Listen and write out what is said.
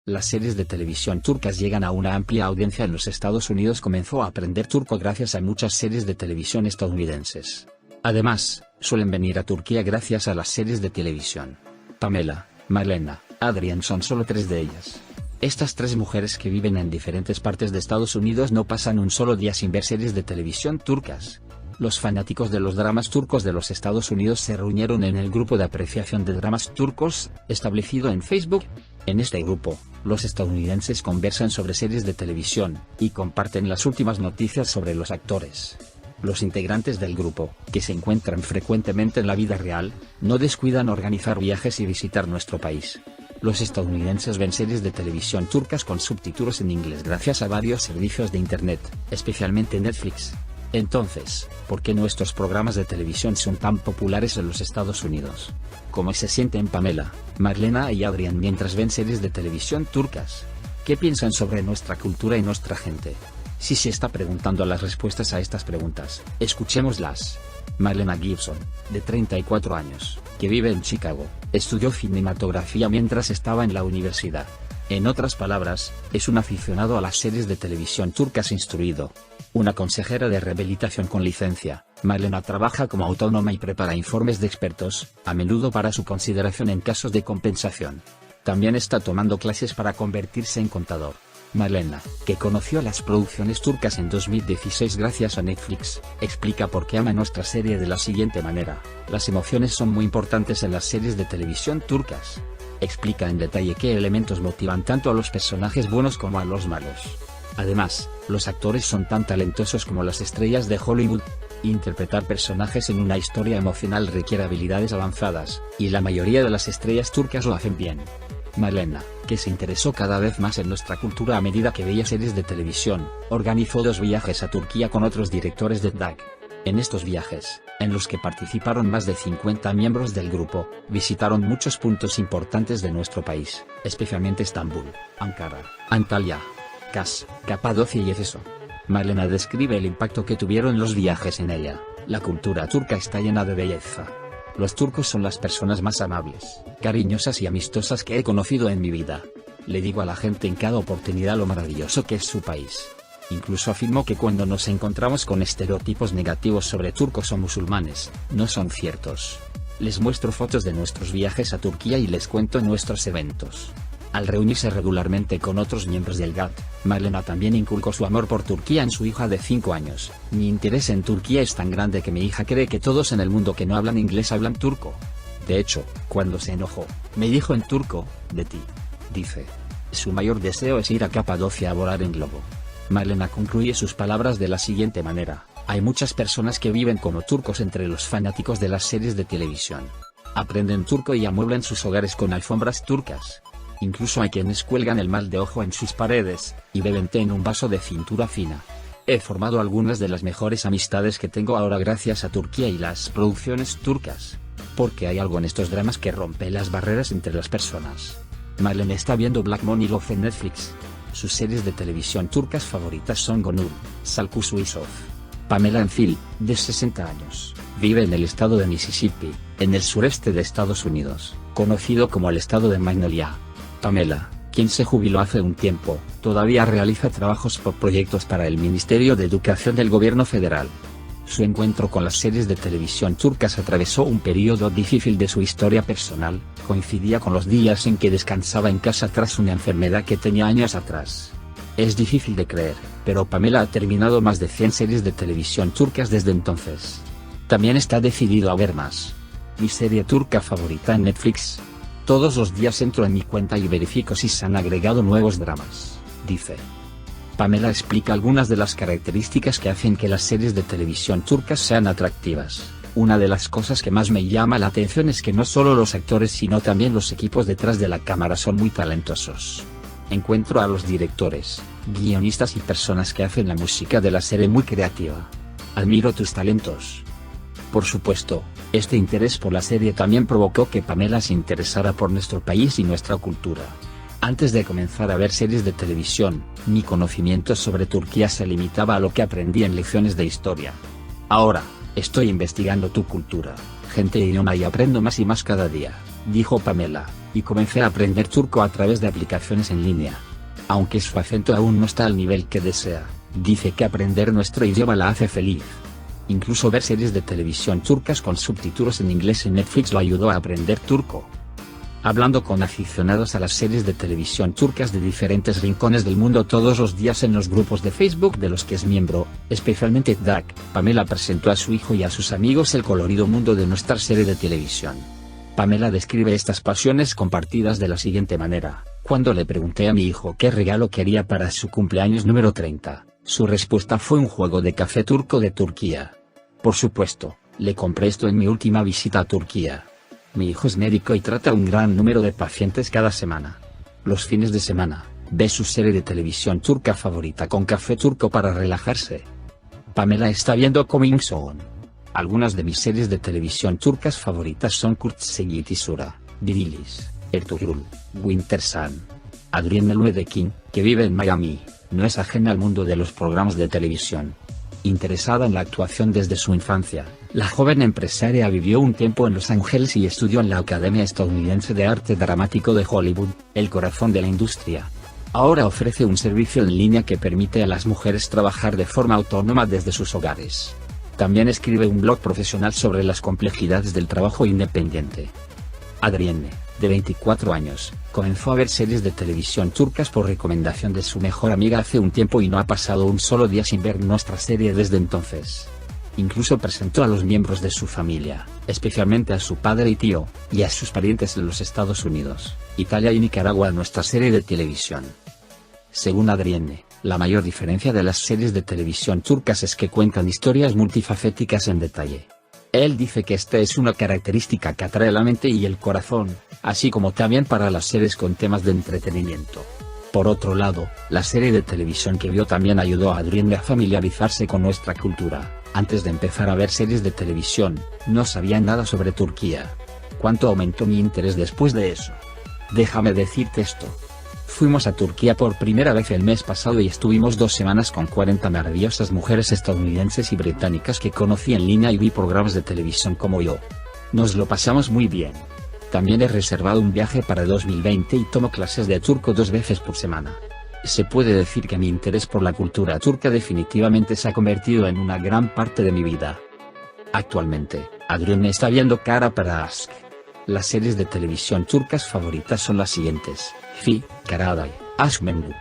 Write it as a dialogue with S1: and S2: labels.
S1: Las series de televisión turcas llegan a una amplia audiencia en los Estados Unidos. Comenzó a aprender turco gracias a muchas series de televisión estadounidenses. Además, suelen venir a Turquía gracias a las series de televisión. Pamela, Marlena, Adrian son solo 3 de ellas. Estas 3 mujeres que viven en diferentes partes de Estados Unidos no pasan un solo día sin ver series de televisión turcas. Los fanáticos de los dramas turcos de los Estados Unidos se reunieron en el grupo de apreciación de dramas turcos, establecido en Facebook. En este grupo, los estadounidenses conversan sobre series de televisión, y comparten las últimas noticias sobre los actores. Los integrantes del grupo, que se encuentran frecuentemente en la vida real, no descuidan organizar viajes y visitar nuestro país. Los estadounidenses ven series de televisión turcas con subtítulos en inglés gracias a varios servicios de internet, especialmente Netflix. Entonces, ¿por qué nuestros programas de televisión son tan populares en los Estados Unidos? ¿Cómo se sienten Pamela, Marlena y Adrian mientras ven series de televisión turcas? ¿Qué piensan sobre nuestra cultura y nuestra gente? Si se está preguntando las respuestas a estas preguntas, escuchémoslas. Marlena Gibson, de 34 años, que vive en Chicago, estudió cinematografía mientras estaba en la universidad. En otras palabras, es un aficionado a las series de televisión turcas instruido. Una consejera de rehabilitación con licencia, Marlena trabaja como autónoma y prepara informes de expertos, a menudo para su consideración en casos de compensación. También está tomando clases para convertirse en contador. Marlena, que conoció las producciones turcas en 2016 gracias a Netflix, explica por qué ama nuestra serie de la siguiente manera: las emociones son muy importantes en las series de televisión turcas. Explica en detalle qué elementos motivan tanto a los personajes buenos como a los malos. Además, los actores son tan talentosos como las estrellas de Hollywood. Interpretar personajes en una historia emocional requiere habilidades avanzadas, y la mayoría de las estrellas turcas lo hacen bien. Marlena, que se interesó cada vez más en nuestra cultura a medida que veía series de televisión, organizó 2 viajes a Turquía con otros directores de DAG. En estos viajes, en los que participaron más de 50 miembros del grupo, visitaron muchos puntos importantes de nuestro país, especialmente Estambul, Ankara, Antalya, Kars, Capadocia y Éfeso. Marlena describe el impacto que tuvieron los viajes en ella. La cultura turca está llena de belleza. Los turcos son las personas más amables, cariñosas y amistosas que he conocido en mi vida. Le digo a la gente en cada oportunidad lo maravilloso que es su país. Incluso afirmo que cuando nos encontramos con estereotipos negativos sobre turcos o musulmanes, no son ciertos. Les muestro fotos de nuestros viajes a Turquía y les cuento nuestros eventos. Al reunirse regularmente con otros miembros del GAT, Marlena también inculcó su amor por Turquía en su hija de 5 años. Mi interés en Turquía es tan grande que mi hija cree que todos en el mundo que no hablan inglés hablan turco. De hecho, cuando se enojó, me dijo en turco, de ti. Dice. Su mayor deseo es ir a Capadocia a volar en globo. Marlena concluye sus palabras de la siguiente manera: hay muchas personas que viven como turcos entre los fanáticos de las series de televisión. Aprenden turco y amueblan sus hogares con alfombras turcas. Incluso hay quienes cuelgan el mal de ojo en sus paredes, y beben té en un vaso de cintura fina. He formado algunas de las mejores amistades que tengo ahora gracias a Turquía y las producciones turcas. Porque hay algo en estos dramas que rompe las barreras entre las personas. Marlene está viendo Black Money Love en Netflix. Sus series de televisión turcas favoritas son Gonur, Salkusu y Sof. Pamela Enfil, de 60 años, vive en el estado de Mississippi, en el sureste de Estados Unidos, conocido como el estado de Magnolia. Pamela, quien se jubiló hace un tiempo, todavía realiza trabajos por proyectos para el Ministerio de Educación del Gobierno Federal. Su encuentro con las series de televisión turcas atravesó un periodo difícil de su historia personal, coincidía con los días en que descansaba en casa tras una enfermedad que tenía años atrás. Es difícil de creer, pero Pamela ha terminado más de 100 series de televisión turcas desde entonces. También está decidido a ver más. Mi serie turca favorita en Netflix. Todos los días entro en mi cuenta y verifico si se han agregado nuevos dramas, dice. Pamela explica algunas de las características que hacen que las series de televisión turcas sean atractivas. Una de las cosas que más me llama la atención es que no solo los actores sino también los equipos detrás de la cámara son muy talentosos. Encuentro a los directores, guionistas y personas que hacen la música de la serie muy creativa. Admiro tus talentos. Por supuesto, este interés por la serie también provocó que Pamela se interesara por nuestro país y nuestra cultura. Antes de comenzar a ver series de televisión, mi conocimiento sobre Turquía se limitaba a lo que aprendí en lecciones de historia. Ahora, estoy investigando tu cultura, gente e idioma y aprendo más y más cada día, dijo Pamela. y comencé a aprender turco a través de aplicaciones en línea. Aunque su acento aún no está al nivel que desea, dice que aprender nuestro idioma la hace feliz. Incluso ver series de televisión turcas con subtítulos en inglés en Netflix lo ayudó a aprender turco. Hablando con aficionados a las series de televisión turcas de diferentes rincones del mundo todos los días en los grupos de Facebook de los que es miembro, especialmente DAC, Pamela presentó a su hijo y a sus amigos el colorido mundo de nuestra serie de televisión. Pamela describe estas pasiones compartidas de la siguiente manera: cuando le pregunté a mi hijo qué regalo quería para su cumpleaños número 30, su respuesta fue un juego de café turco de Turquía. Por supuesto, le compré esto en mi última visita a Turquía. Mi hijo es médico y trata un gran número de pacientes cada semana. Los fines de semana, ve su serie de televisión turca favorita con café turco para relajarse. Pamela está viendo Coming Soon. Algunas de mis series de televisión turcas favoritas son Kurtsegiit Sura, Dirilis, Ertugrul, Winter Sun. Adrienne Luedekin, que vive en Miami, no es ajena al mundo de los programas de televisión. Interesada en la actuación desde su infancia, la joven empresaria vivió un tiempo en Los Ángeles y estudió en la Academia Estadounidense de Arte Dramático de Hollywood, el corazón de la industria. Ahora ofrece un servicio en línea que permite a las mujeres trabajar de forma autónoma desde sus hogares. También escribe un blog profesional sobre las complejidades del trabajo independiente. Adrienne, de 24 años, comenzó a ver series de televisión turcas por recomendación de su mejor amiga hace un tiempo y no ha pasado un solo día sin ver nuestra serie desde entonces. Incluso presentó a los miembros de su familia, especialmente a su padre y tío, y a sus parientes en los Estados Unidos, Italia y Nicaragua a nuestra serie de televisión. Según Adrienne, la mayor diferencia de las series de televisión turcas es que cuentan historias multifacéticas en detalle. Él dice que esta es una característica que atrae la mente y el corazón, así como también para las series con temas de entretenimiento. Por otro lado, la serie de televisión que vio también ayudó a Adrienne a familiarizarse con nuestra cultura. Antes de empezar a ver series de televisión, no sabía nada sobre Turquía. ¿Cuánto aumentó mi interés después de eso? Déjame decirte esto. Fuimos a Turquía por primera vez el mes pasado y estuvimos 2 semanas con 40 maravillosas mujeres estadounidenses y británicas que conocí en línea y vi programas de televisión como yo. Nos lo pasamos muy bien. También he reservado un viaje para 2020 y tomo clases de turco 2 veces por semana. Se puede decir que mi interés por la cultura turca definitivamente se ha convertido en una gran parte de mi vida. Actualmente, Adrienne está viendo Kara para Aşk. Las series de televisión turcas favoritas son las siguientes: Fi, Karaday, Aşk Memnu.